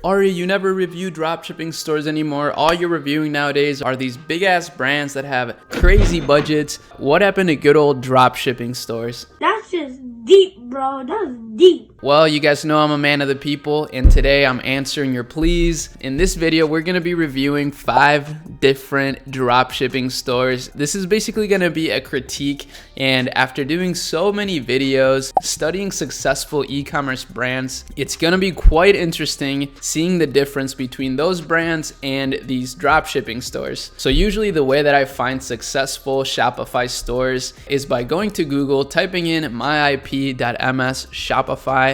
Arie, you never review dropshipping stores anymore. All you're reviewing nowadays are these big ass brands that have crazy budgets. What happened to good old dropshipping stores? That's just deep, bro. That's deep. Well, you guys know I'm a man of the people, and today I'm answering your pleas. In this video, we're gonna be reviewing 5 different dropshipping stores. This is basically gonna be a critique, and after doing so many videos, studying successful e-commerce brands, it's gonna be quite interesting seeing the difference between those brands and these dropshipping stores. So usually the way that I find successful Shopify stores is by going to Google, typing in myip.ms Shopify,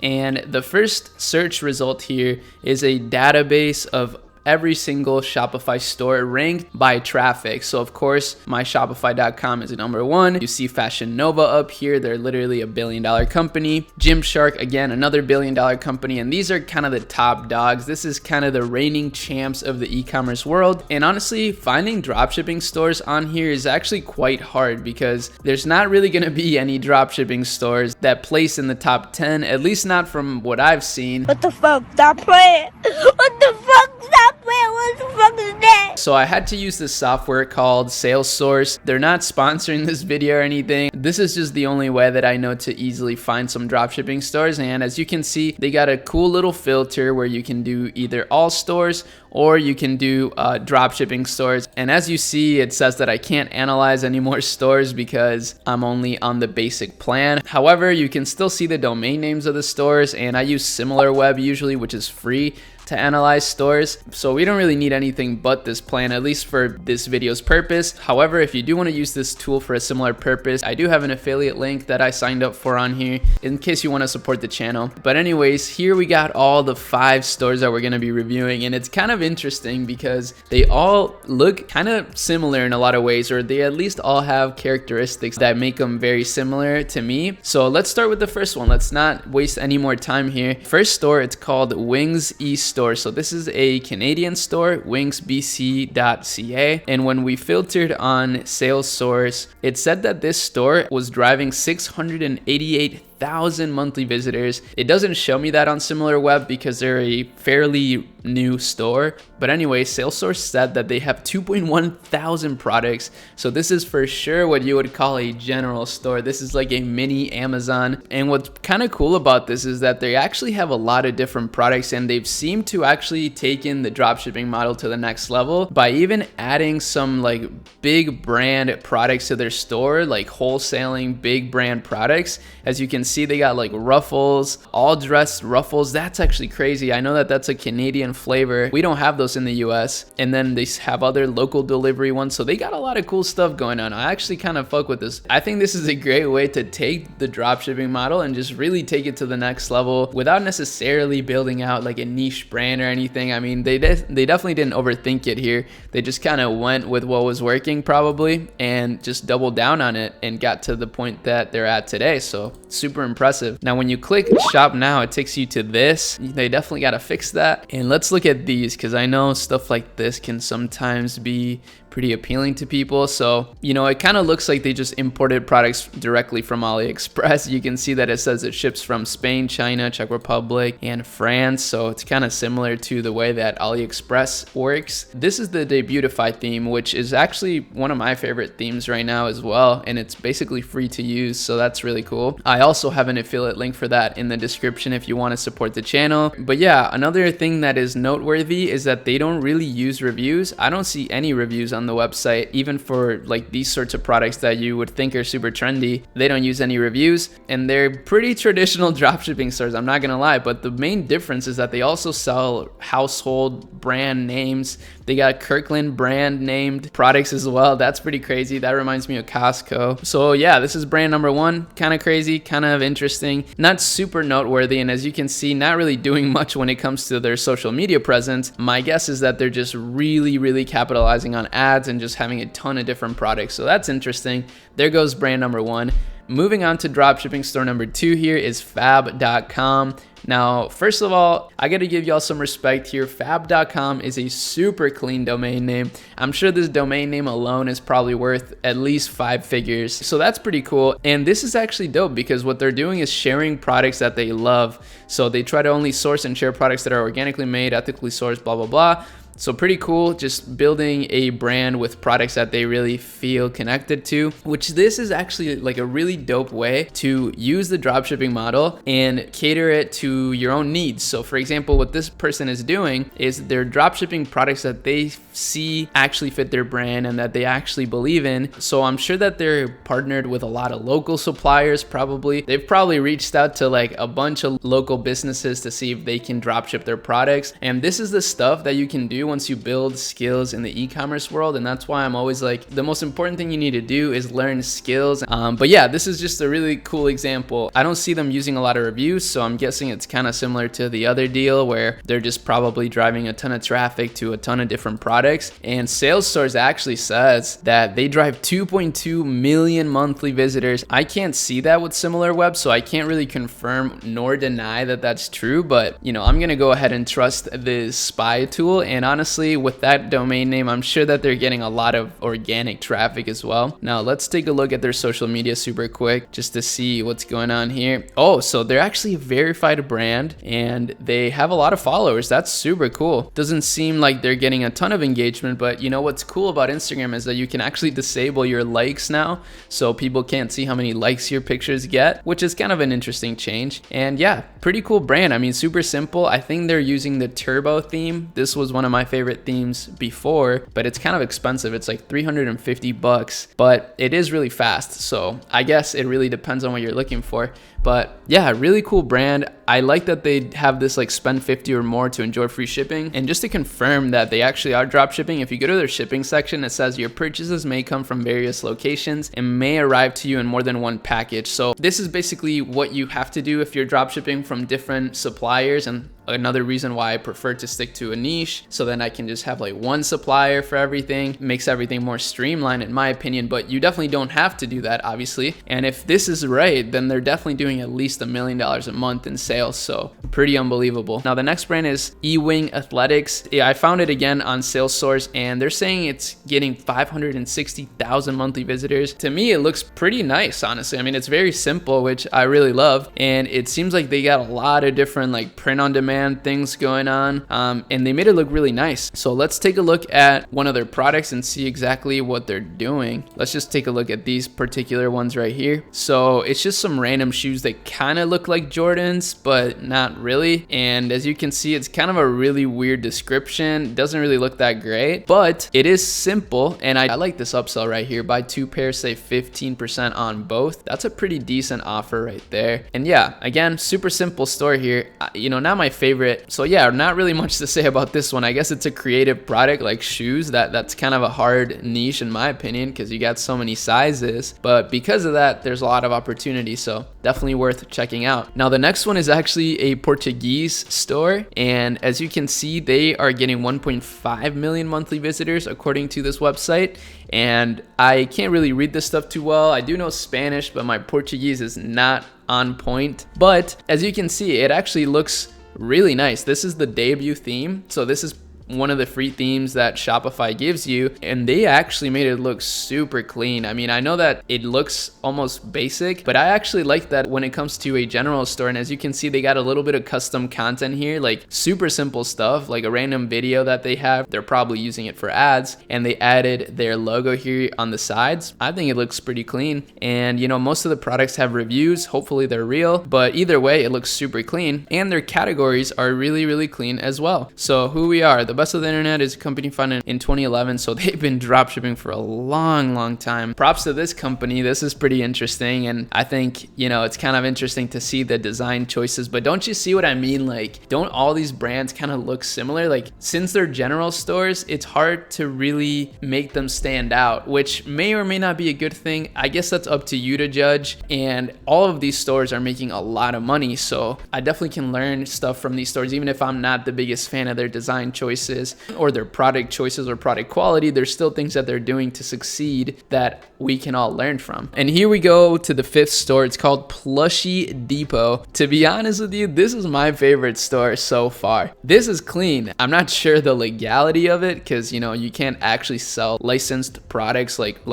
and the first search result here is a database of every single Shopify store ranked by traffic. So of course, myshopify.com is number 1. You see Fashion Nova up here. They're literally a $1 billion company. Gymshark, again, another $1 billion company. And these are kind of the top dogs. This is kind of the reigning champs of the e-commerce world. And honestly, finding dropshipping stores on here is actually quite hard because there's not really going to be any dropshipping stores that place in the top 10, at least not from what I've seen. What the fuck? Stop playing. What the fuck? Stop playing. What the fuck is that? So I had to use this software called Salesforce. They're not sponsoring this video or anything. This is just the only way that I know to easily find some dropshipping stores. And as you can see, they got a cool little filter where you can do either all stores or you can do dropshipping stores. And as you see, it says that I can't analyze any more stores because I'm only on the basic plan. However, you can still see the domain names of the stores, and I use SimilarWeb usually, which is free to analyze stores. So we don't really need anything but this plan, at least for this video's purpose. However, if you do want to use this tool for a similar purpose, I do have an affiliate link that I signed up for on here in case you want to support the channel. But anyways, here we got all the 5 stores that we're going to be reviewing, and it's kind of interesting because they all look kind of similar in a lot of ways, or they at least all have characteristics that make them very similar to me. So let's start with the first one. Let's not waste any more time here. First store, it's called Wings East Store. So this is a Canadian store, wingsbc.ca, and when we filtered on Salesforce, it said that this store was driving 688,000 monthly visitors. It doesn't show me that on SimilarWeb because they're a fairly new store. But anyway, Salesforce said that they have 2.1 thousand products. So this is for sure what you would call a general store. This is like a mini Amazon. And what's kind of cool about this is that they actually have a lot of different products, and they've seemed to actually taken the dropshipping model to the next level by even adding some like big brand products to their store, like wholesaling big brand products. As you can see, they got like ruffles, all dressed ruffles. That's actually crazy. I know that that's a Canadian flavor. We don't have those in the US. And then they have other local delivery ones. So they got a lot of cool stuff going on. I actually kind of fuck with this. I think this is a great way to take the dropshipping model and just really take it to the next level without necessarily building out like a niche brand or anything. I mean, they definitely didn't overthink it here. They just kind of went with what was working probably and just doubled down on it and got to the point that they're at today. So super impressive. Now when you click shop now, it takes you to this. They definitely got to fix that. And let's look at these because I know stuff like this can sometimes be pretty appealing to people. So, you know, it kind of looks like they just imported products directly from AliExpress. You can see that it says it ships from Spain, China, Czech Republic, and France. So it's kind of similar to the way that AliExpress works. This is the Debutify theme, which is actually one of my favorite themes right now as well. And it's basically free to use. So that's really cool. I also have an affiliate link for that in the description if you want to support the channel. But yeah, another thing that is noteworthy is that they don't really use reviews. I don't see any reviews on the website, even for like these sorts of products that you would think are super trendy. They don't use any reviews, and they're pretty traditional dropshipping stores, I'm not gonna lie. But the main difference is that they also sell household brand names. They got Kirkland brand named products as well. That's pretty crazy. That reminds me of Costco. So yeah, this is brand number 1. Kind of crazy, kind of interesting, not super noteworthy. And as you can see, not really doing much when it comes to their social media presence. My guess is that they're just really capitalizing on ads and just having a ton of different products. So that's interesting. There goes brand number 1. moving on to dropshipping store number 2 here is fab.com. Now, first of all, I gotta give y'all some respect here. Fab.com is a super clean domain name. I'm sure this domain name alone is probably worth at least 5 figures. So that's pretty cool. And this is actually dope because what they're doing is sharing products that they love. So they try to only source and share products that are organically made, ethically sourced, blah, blah, blah. So pretty cool, just building a brand with products that they really feel connected to, which this is actually like a really dope way to use the dropshipping model and cater it to your own needs. So for example, what this person is doing is they're dropshipping products that they see actually fit their brand and that they actually believe in. So I'm sure that they're partnered with a lot of local suppliers probably. They've probably reached out to like a bunch of local businesses to see if they can dropship their products. And this is the stuff that you can do once you build skills in the e-commerce world. And that's why I'm always like, the most important thing you need to do is learn skills. But yeah, this is just a really cool example. I don't see them using a lot of reviews, so I'm guessing it's kind of similar to the other deal where they're just probably driving a ton of traffic to a ton of different products. And Salesforce actually says that they drive 2.2 million monthly visitors. I can't see that with similar webs, so I can't really confirm nor deny that that's true, but you know, I'm gonna go ahead and trust this spy tool. And honestly, with that domain name, I'm sure that they're getting a lot of organic traffic as well. Now let's take a look at their social media super quick just to see what's going on here. Oh, so they're actually a verified brand and they have a lot of followers. That's super cool. Doesn't seem like they're getting a ton of engagement, but you know what's cool about Instagram is that you can actually disable your likes now, so people can't see how many likes your pictures get, which is kind of an interesting change. And yeah, pretty cool brand. I mean, super simple. I think they're using the turbo theme. This was one of my favorite themes before, but it's kind of expensive. It's like 350 bucks, but it is really fast. So I guess it really depends on what you're looking for. But yeah, really cool brand. I like that they have this like spend 50 or more to enjoy free shipping. And just to confirm that they actually are drop shipping, if you go to their shipping section, it says your purchases may come from various locations and may arrive to you in more than one package. So this is basically what you have to do if you're drop shipping from different suppliers. And another reason why I prefer to stick to a niche, so then I can just have like one supplier for everything. It makes everything more streamlined in my opinion, but you definitely don't have to do that, obviously. And if this is right, then they're definitely doing at least $1 million a month in sales, so pretty unbelievable. Now the next brand is Ewing Athletics. Yeah, I found it again on Salesforce and they're saying it's getting 560,000 monthly visitors. To me, it looks pretty nice, honestly. I mean, it's very simple, which I really love, and it seems like they got a lot of different like print on demand things going on, and they made it look really nice. So let's take a look at one of their products and see exactly what they're doing. Let's just take a look at these particular ones right here. So it's just some random shoes that kind of look like Jordans, but not really. And as you can see, it's kind of a really weird description. It doesn't really look that great, but it is simple. And I like this upsell right here. Buy 2 pairs, save 15% on both. That's a pretty decent offer right there. And yeah, again, super simple store here. You know, not my favorite. So yeah, not really much to say about this one. I guess it's a creative product like shoes. That's kind of a hard niche in my opinion because you got so many sizes, but because of that, there's a lot of opportunity. So definitely worth checking out. Now the next one is actually a Portuguese store, and as you can see, they are getting 1.5 million monthly visitors according to this website. And I can't really read this stuff too well. I do know Spanish, but my Portuguese is not on point. But as you can see, it actually looks really nice. This is the debut theme. So this is one of the free themes that Shopify gives you, and they actually made it look super clean. I mean, I know that it looks almost basic, but I actually like that when it comes to a general store. And as you can see, they got a little bit of custom content here, like super simple stuff, like a random video that they have. They're probably using it for ads, and they added their logo here on the sides. I think it looks pretty clean. And you know, most of the products have reviews. Hopefully they're real, but either way, it looks super clean, and their categories are really, really clean as well. So who we are, the Best of the Internet is a company founded in 2011, so they've been dropshipping for a long time. Props to this company. This is pretty interesting, and I think, you know, it's kind of interesting to see the design choices. But don't you see what I mean? Like, don't all these brands kind of look similar? Like, since they're general stores, it's hard to really make them stand out, which may or may not be a good thing. I guess that's up to you to judge. And all of these stores are making a lot of money, so I definitely can learn stuff from these stores, even if I'm not the biggest fan of their design choices. choices or their product choices or product quality, there's still things that they're doing to succeed that we can all learn from. And here we go to the 5th store. It's called Plushie Depot. To be honest with you, this is my favorite store so far. This is clean. I'm not sure the legality of it because, you know, you can't actually sell licensed products like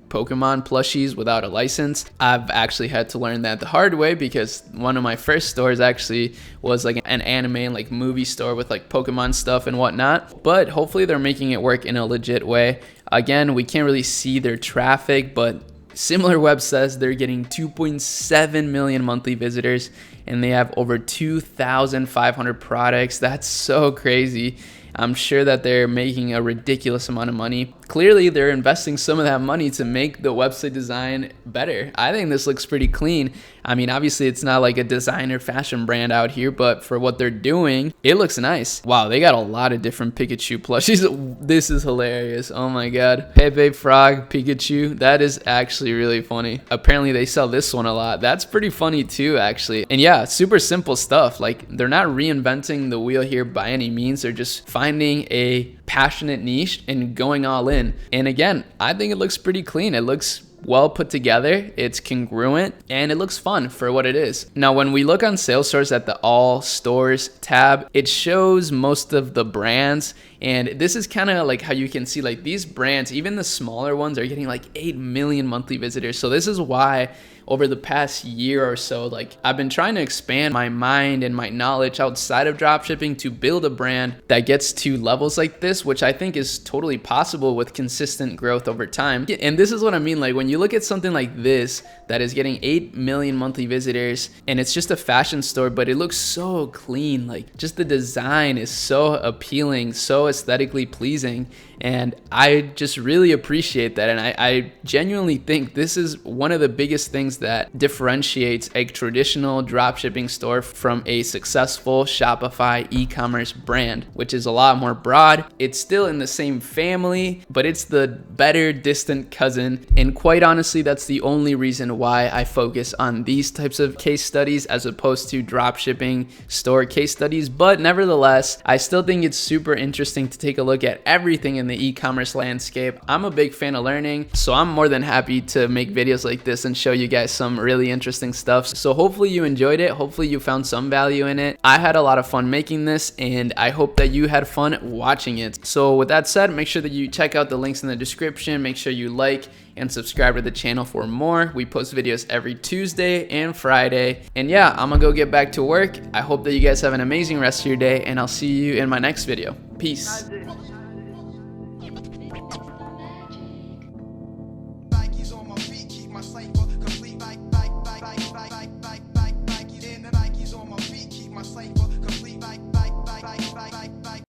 Pokemon plushies without a license. I've actually had to learn that the hard way because one of my first stores actually was like an anime and like movie store with like Pokemon stuff and whatnot. But hopefully they're making it work in a legit way. Again, we can't really see their traffic, but SimilarWeb says they're getting 2.7 million monthly visitors and they have over 2,500 products. That's so crazy. I'm sure that they're making a ridiculous amount of money. Clearly, they're investing some of that money to make the website design better. I think this looks pretty clean. I mean, obviously, it's not like a designer fashion brand out here, but for what they're doing, it looks nice. Wow, they got a lot of different Pikachu plushies. This is hilarious. Oh my god. Pepe Frog, Pikachu. That is actually really funny. Apparently, they sell this one a lot. That's pretty funny too, actually. And yeah, super simple stuff. Like, they're not reinventing the wheel here by any means. They're just finding a passionate niche and going all in. And again, I think it looks pretty clean. It looks well put together, it's congruent, and it looks fun for what it is. Now, when we look on Salesforce at the All Stores tab, it shows most of the brands, and this is kind of like how you can see like these brands, even the smaller ones, are getting like 8 million monthly visitors. So this is why over the past year or so, like I've been trying to expand my mind and my knowledge outside of dropshipping to build a brand that gets to levels like this, which I think is totally possible with consistent growth over time. And this is what I mean, like when you look at something like this that is getting 8 million monthly visitors and it's just a fashion store, but it looks so clean, like just the design is so appealing, so aesthetically pleasing, and I just really appreciate that. And I genuinely think this is one of the biggest things that differentiates a traditional dropshipping store from a successful Shopify e-commerce brand, which is a lot more broad. It's still in the same family, but it's the better distant cousin. And quite honestly, that's the only reason why I focus on these types of case studies as opposed to dropshipping store case studies. But nevertheless, I still think it's super interesting to take a look at everything in the e-commerce landscape. I'm a big fan of learning, so I'm more than happy to make videos like this and show you guys some really interesting stuff. So hopefully you enjoyed it. Hopefully you found some value in it. I had a lot of fun making this, and I hope that you had fun watching it. So with that said, make sure that you check out the links in the description. Make sure you like and subscribe to the channel for more. We post videos every Tuesday and Friday. And yeah, I'm gonna go get back to work. I hope that you guys have an amazing rest of your day, and I'll see you in my next video. Peace.